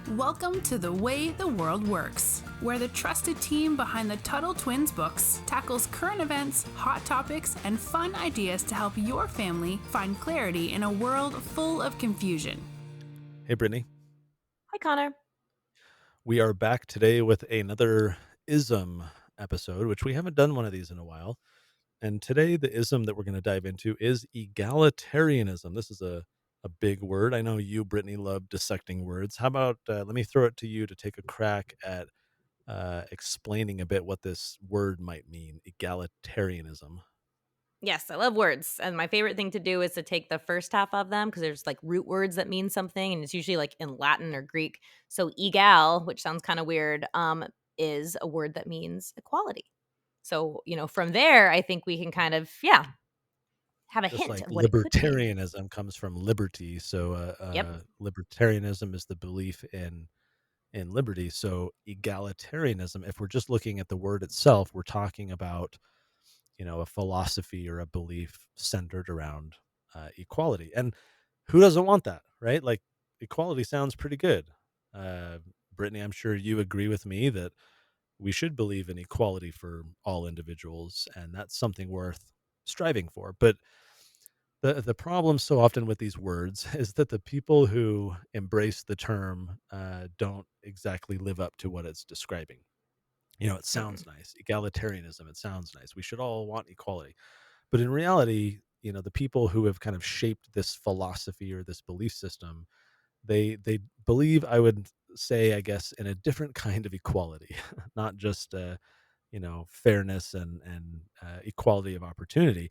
Welcome to The Way the World Works, where the trusted team behind the Tuttle Twins books tackles current events, hot topics, and fun ideas to help your family find clarity in a world full of confusion. Hey, Brittany. Hi, Connor. We are back today with another ism episode, which we haven't done one of these in a while. And today, the ism that we're going to dive into is egalitarianism. This is a big word. I know you, Brittany, love dissecting words. How about let me throw it to you to take a crack at explaining a bit what this word might mean egalitarianism. Yes, I love words. And my favorite thing to do is to take the first half of them because there's like root words that mean something. And it's usually like in Latin or Greek. So egal, which sounds kind of weird, is a word that means equality. So, from there, I think we can kind of, have a Just hint like of what it could mean. libertarianism comes from liberty. So Yep. libertarianism is the belief in liberty. So egalitarianism, if we're just looking at the word itself, we're talking about, a philosophy or a belief centered around equality. And who doesn't want that, right? Like equality sounds pretty good. Uh, Brittany, I'm sure you agree with me that we should believe in equality for all individuals, and that's something worth striving for. But the problem so often with these words is that the people who embrace the term don't exactly live up to what it's describing. It sounds Mm-mm. nice. Egalitarianism, it sounds nice. We should all want equality. But in reality, the people who have kind of shaped this philosophy or this belief system, they believe, I would say, I guess, in a different kind of equality, not just fairness and equality of opportunity.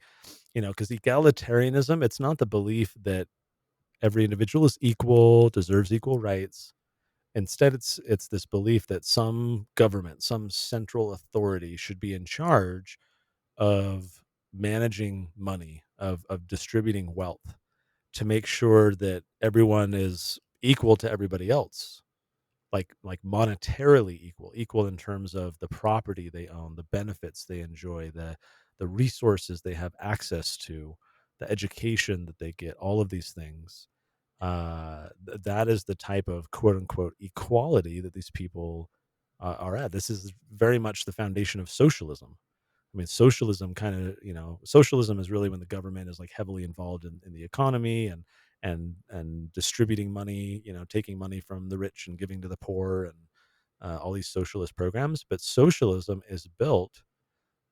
Because egalitarianism, it's not the belief that every individual is equal, deserves equal rights. Instead, it's this belief that some government, some central authority should be in charge of managing money, of distributing wealth to make sure that everyone is equal to everybody else, like monetarily equal in terms of the property they own, the benefits they enjoy, the resources they have access to, the education that they get, all of these things. That is the type of quote unquote equality that these people are at. This is very much the foundation of socialism. I mean, socialism kind of, socialism is really when the government is like heavily involved in the economy and distributing money, taking money from the rich and giving to the poor and all these socialist programs. But socialism is built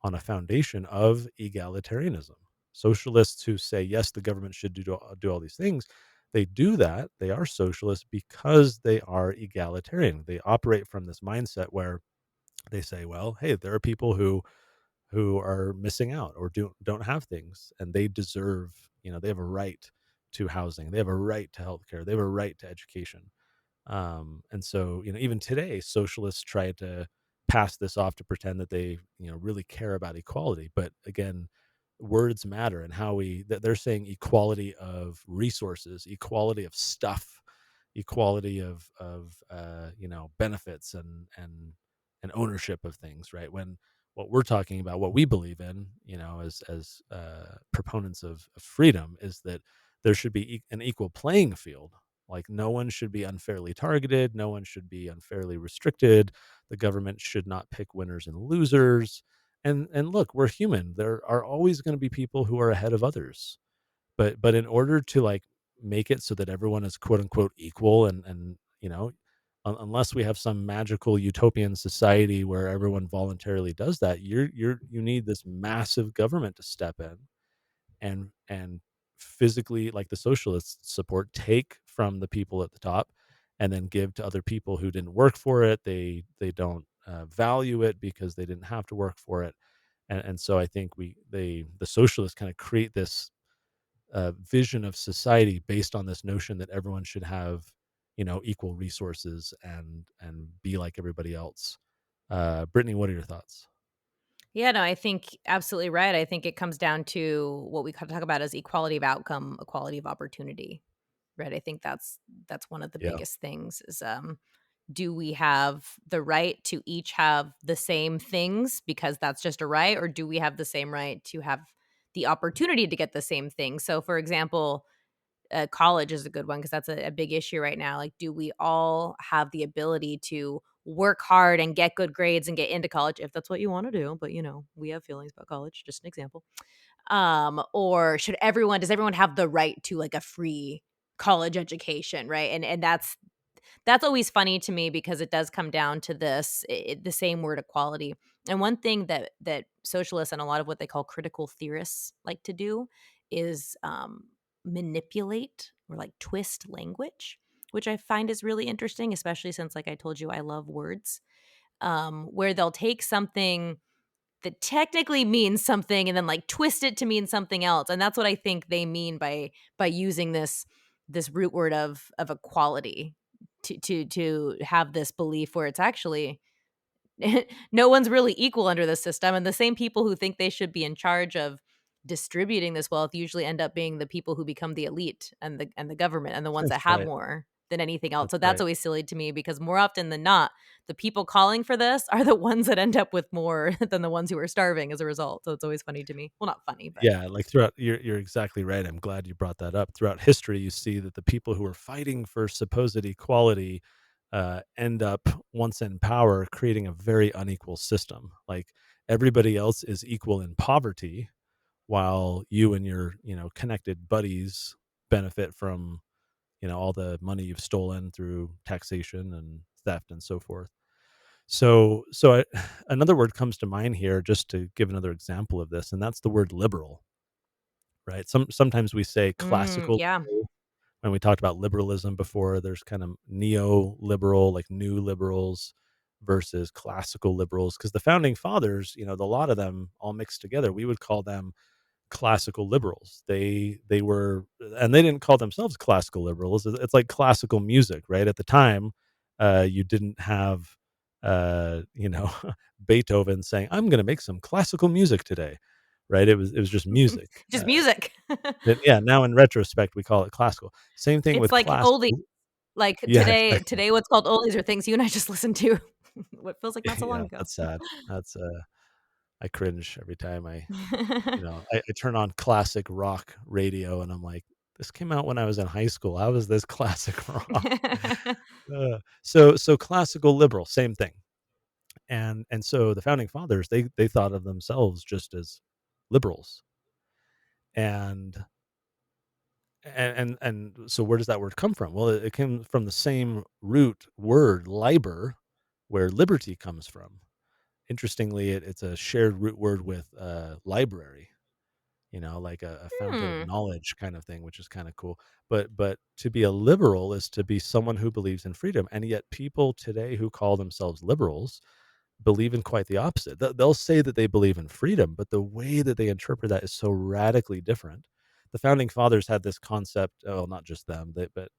on a foundation of egalitarianism. Socialists who say, yes, the government should do all these things, they do that. They are socialists because they are egalitarian. They operate from this mindset where they say, well, hey, there are people who are missing out or don't have things, and they deserve, they have a right to housing, they have a right to healthcare, they have a right to education. And so, even today, socialists try to pass this off to pretend that they, really care about equality. But again, words matter, and how they're saying equality of resources, equality of stuff, equality of benefits and ownership of things, right? When what we're talking about, what we believe in, as proponents of freedom, is that there should be an equal playing field. Like, no one should be unfairly targeted, no one should be unfairly restricted. The government should not pick winners and losers. And look, we're human. There are always going to be people who are ahead of others. But in order to like make it so that everyone is quote unquote equal and unless we have some magical utopian society where everyone voluntarily does that, you need this massive government to step in and physically, like the socialists support, take from the people at the top and then give to other people who didn't work for it. They don't value it because they didn't have to work for it. And so I think the socialists kind of create this vision of society based on this notion that everyone should have, equal resources and be like everybody else. Brittany, what are your thoughts? Yeah, no, I think absolutely right. I think it comes down to what we talk about as equality of outcome, equality of opportunity, right? I think that's one of the Yeah. biggest things is do we have the right to each have the same things because that's just a right, or do we have the same right to have the opportunity to get the same thing? So for example, college is a good one because that's a big issue right now. Like, do we all have the ability to work hard and get good grades and get into college if that's what you want to do? But we have feelings about college. Just an example. Or does everyone have the right to like a free college education, right? And that's always funny to me because it does come down to the same word, equality. And one thing that socialists and a lot of what they call critical theorists like to do is manipulate or like twist language, which I find is really interesting, especially since, like I told you, I love words. Where they'll take something that technically means something and then like twist it to mean something else, and that's what I think they mean by using this root word of equality to have this belief where it's actually no one's really equal under the system, and the same people who think they should be in charge of distributing this wealth usually end up being the people who become the elite and the government and the ones that That's have right. more than anything else. That's So that's right. always silly to me because more often than not, the people calling for this are the ones that end up with more than the ones who are starving as a result. So it's always funny to me. Well, not funny, but Yeah, like throughout, you're exactly right. I'm glad you brought that up. Throughout history, you see that the people who are fighting for supposed equality end up, once in power, creating a very unequal system. Like everybody else is equal in poverty, while you and your connected buddies benefit from all the money you've stolen through taxation and theft and so forth. Another word comes to mind here, just to give another example of this, and that's the word liberal. Right? Sometimes we say classical yeah. liberal. When we talked about liberalism before, there's kind of neoliberal, like new liberals versus classical liberals, because the founding fathers, a lot of them all mixed together. We would call them classical liberals. They were, and they didn't call themselves classical liberals. It's like classical music, right? At the time, you didn't have, Beethoven saying, "I'm going to make some classical music today," right? It was just music. Just music. Yeah. Now in retrospect, we call it classical. Same thing It's with like oldie. classical. Like Yeah, today, exactly. today what's called oldies are things you and I just listened to what feels like not so long Yeah, ago. that's sad. That's I cringe every time I turn on classic rock radio and I'm like, this came out when I was in high school. How is this classic rock? So classical liberal, same thing. And so the founding fathers, they thought of themselves just as liberals. And and so where does that word come from? Well, it came from the same root word, liber, where liberty comes from. Interestingly, it's a shared root word with library, like a fountain of Hmm. knowledge kind of thing, which is kind of cool. But to be a liberal is to be someone who believes in freedom, and yet people today who call themselves liberals believe in quite the opposite. They'll say that they believe in freedom, but the way that they interpret that is so radically different. The founding fathers had this concept. Oh, not just them, but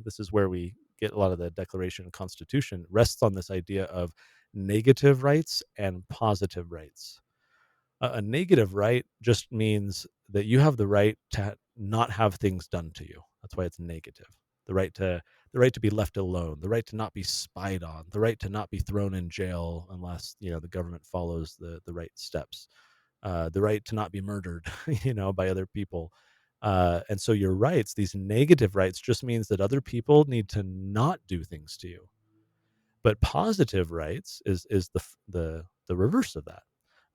this is where we get a lot of the Declaration and Constitution rests on this idea of negative rights and positive rights. A negative right just means that you have the right to not have things done to you. That's why it's negative. The right to the right to be left alone, the right to not be spied on, the right to not be thrown in jail unless the government follows the right steps, the right to not be murdered, by other people. And so your rights, these negative rights, just means that other people need to not do things to you. But positive rights is the reverse of that.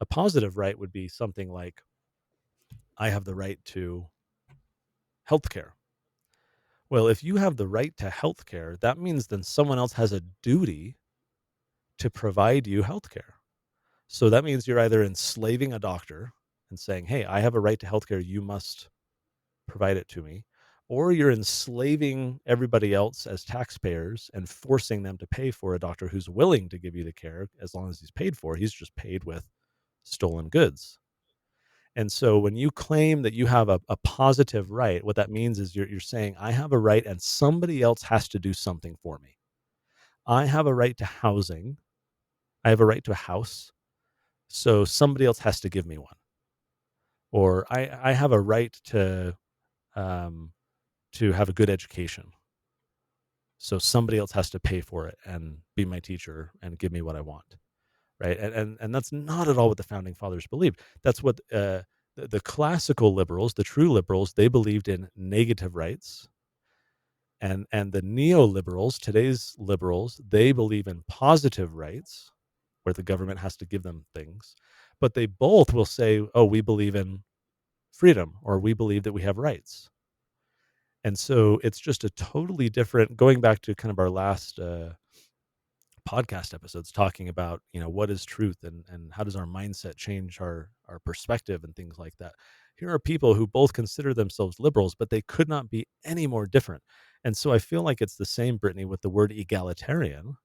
A positive right would be something like, I have the right to healthcare. Well, if you have the right to healthcare, that means then someone else has a duty to provide you healthcare. So that means you're either enslaving a doctor and saying, "Hey, I have a right to healthcare, you must provide it to me," or you're enslaving everybody else as taxpayers and forcing them to pay for a doctor who's willing to give you the care as long as he's paid for. He's just paid with stolen goods. And so when you claim that you have a positive right, what that means is you're saying, I have a right and somebody else has to do something for me. I have a right to housing. I have a right to a house. So somebody else has to give me one. Or I have a right um, to have a good education. So somebody else has to pay for it and be my teacher and give me what I want. Right. And that's not at all what the founding fathers believed. That's what The classical liberals, the true liberals, they believed in negative rights, and the neoliberals, today's liberals, they believe in positive rights, where the government has to give them things, but they both will say, "Oh, we believe in freedom," or "We believe that we have rights." And so it's just a totally different, going back to kind of our last podcast episodes talking about, what is truth, and how does our mindset change our perspective and things like that. Here are people who both consider themselves liberals, but they could not be any more different. And so I feel like it's the same, Brittany, with the word egalitarian,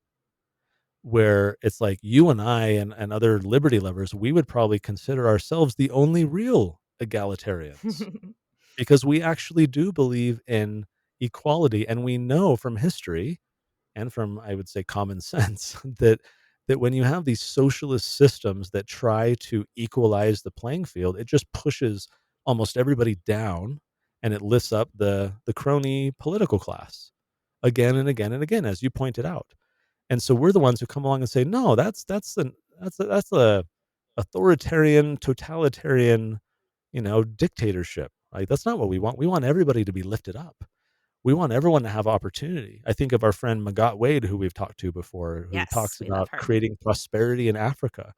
where it's like you and I and other liberty lovers, we would probably consider ourselves the only real egalitarians, because we actually do believe in equality, and we know from history and from, I would say, common sense that when you have these socialist systems that try to equalize the playing field, it just pushes almost everybody down, and it lifts up the crony political class again and again and again, as you pointed out. And so we're the ones who come along and say, no, that's the authoritarian, totalitarian, dictatorship. Like, that's not what we want. We want everybody to be lifted up. We want everyone to have opportunity. I think of our friend Magat Wade, who we've talked to before, who Yes, talks we love about her. creating prosperity in Africa.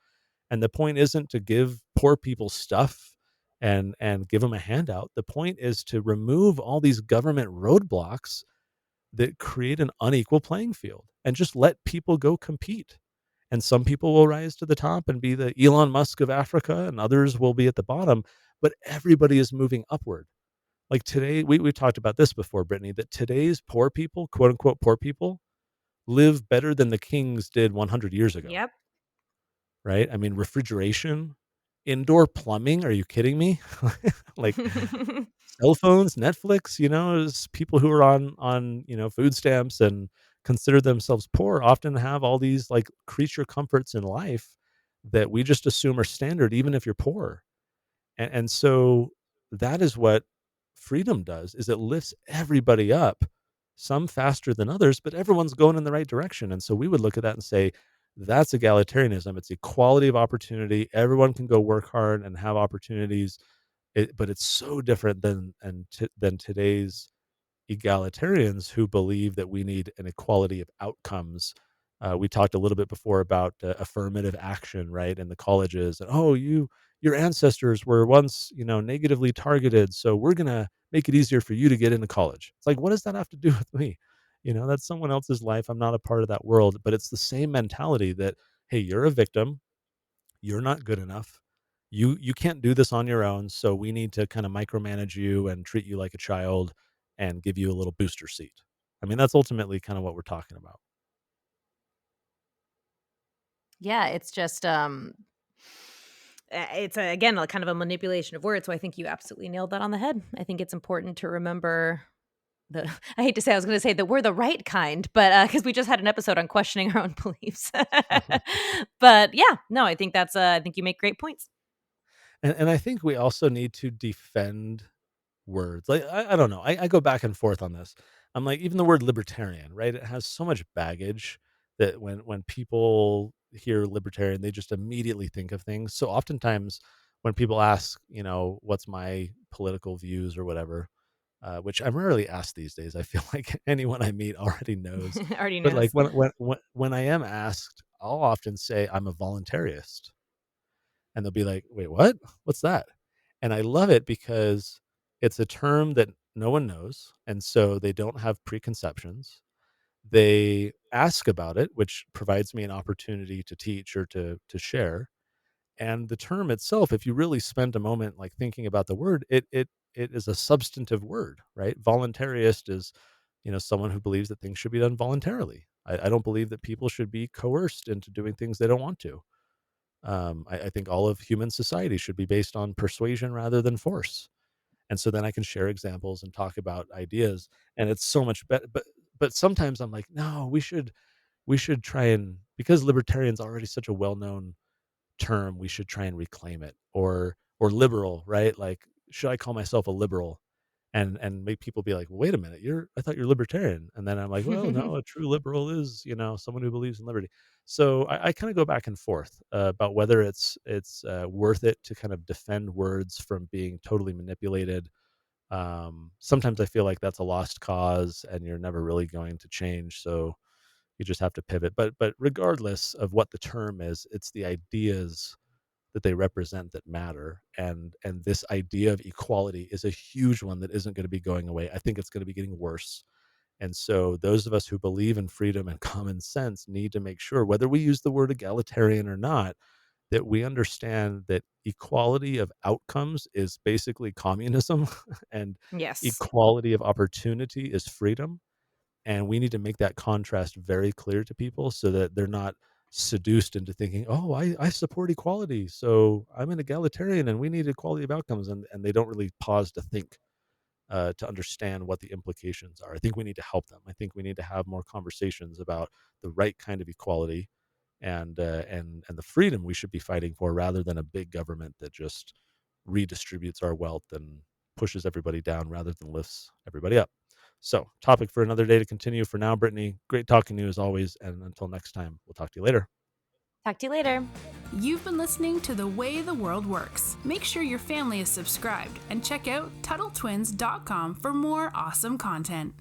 And the point isn't to give poor people stuff and give them a handout. The point is to remove all these government roadblocks that create an unequal playing field, and just let people go compete. And some people will rise to the top and be the Elon Musk of Africa, and others will be at the bottom, but everybody is moving upward. Like today, we've talked about this before, Brittany, that today's poor people, quote unquote poor people, live better than the kings did 100 years ago, Yep. right? I mean, refrigeration, indoor plumbing. Are you kidding me? Like cell phones, Netflix, is people who are on food stamps and consider themselves poor often have all these like creature comforts in life that we just assume are standard, even if you're poor. And so that is what freedom does, is it lifts everybody up, some faster than others, but everyone's going in the right direction. And so we would look at that and say, that's egalitarianism. It's equality of opportunity. Everyone can go work hard and have opportunities. But it's so different than today's egalitarians, who believe that we need an equality of outcomes. We talked a little bit before about affirmative action, right? In the colleges, and your ancestors were once, negatively targeted, so we're gonna make it easier for you to get into college. It's like, what does that have to do with me? That's someone else's life. I'm not a part of that world. But it's the same mentality that, hey, you're a victim, you're not good enough. You can't do this on your own, so we need to kind of micromanage you and treat you like a child and give you a little booster seat. I mean, that's ultimately kind of what we're talking about. Yeah, it's just it's again a kind of a manipulation of words. So I think you absolutely nailed that on the head. I think it's important to remember the I hate to say, I was going to say that we're the right kind, but because we just had an episode on questioning our own beliefs. But yeah, no, I think I think you make great points. And I think we also need to defend words. Like, I don't know. I go back and forth on this. I'm like, even the word libertarian, right? It has so much baggage that when people hear libertarian, they just immediately think of things. So oftentimes when people ask, what's my political views or whatever, which I'm rarely asked these days. I feel like anyone I meet already knows. Already But like knows. when I am asked, I'll often say I'm a voluntarist, and they'll be like, "Wait, what? What's that?" And I love it because it's a term that no one knows, and so they don't have preconceptions. They ask about it, which provides me an opportunity to teach or to share. And the term itself, if you really spend a moment like thinking about the word, it is a substantive word, right? Voluntarist is, someone who believes that things should be done voluntarily. I don't believe that people should be coerced into doing things they don't want to. I think all of human society should be based on persuasion rather than force. And so then I can share examples and talk about ideas, and it's so much better. But sometimes I'm like, no, we should try, and because libertarian's already such a well-known term, we should try and reclaim it. Or liberal, right? Like, should I call myself a liberal? and make people be like, well, wait a minute, I thought you're libertarian. And then I'm like, well, no, a true liberal is, someone who believes in liberty. So I kind of go back and forth about whether it's worth it to kind of defend words from being totally manipulated. Sometimes I feel like that's a lost cause and you're never really going to change. So you just have to pivot. But regardless of what the term is, it's the ideas that they represent that matter. And this idea of equality is a huge one that isn't going to be going away. I think it's going to be getting worse. And so those of us who believe in freedom and common sense need to make sure, whether we use the word egalitarian or not, that we understand that equality of outcomes is basically communism and Yes. equality of opportunity is freedom. And we need to make that contrast very clear to people so that they're not seduced into thinking, oh, I support equality, so I'm an egalitarian and we need equality of outcomes. And they don't really pause to think, to understand what the implications are. I think we need to help them. I think we need to have more conversations about the right kind of equality and the freedom we should be fighting for, rather than a big government that just redistributes our wealth and pushes everybody down rather than lifts everybody up. So, topic for another day to continue. For now, Brittany, great talking to you as always. And until next time, we'll talk to you later. Talk to you later. You've been listening to The Way the World Works. Make sure your family is subscribed and check out TuttleTwins.com for more awesome content.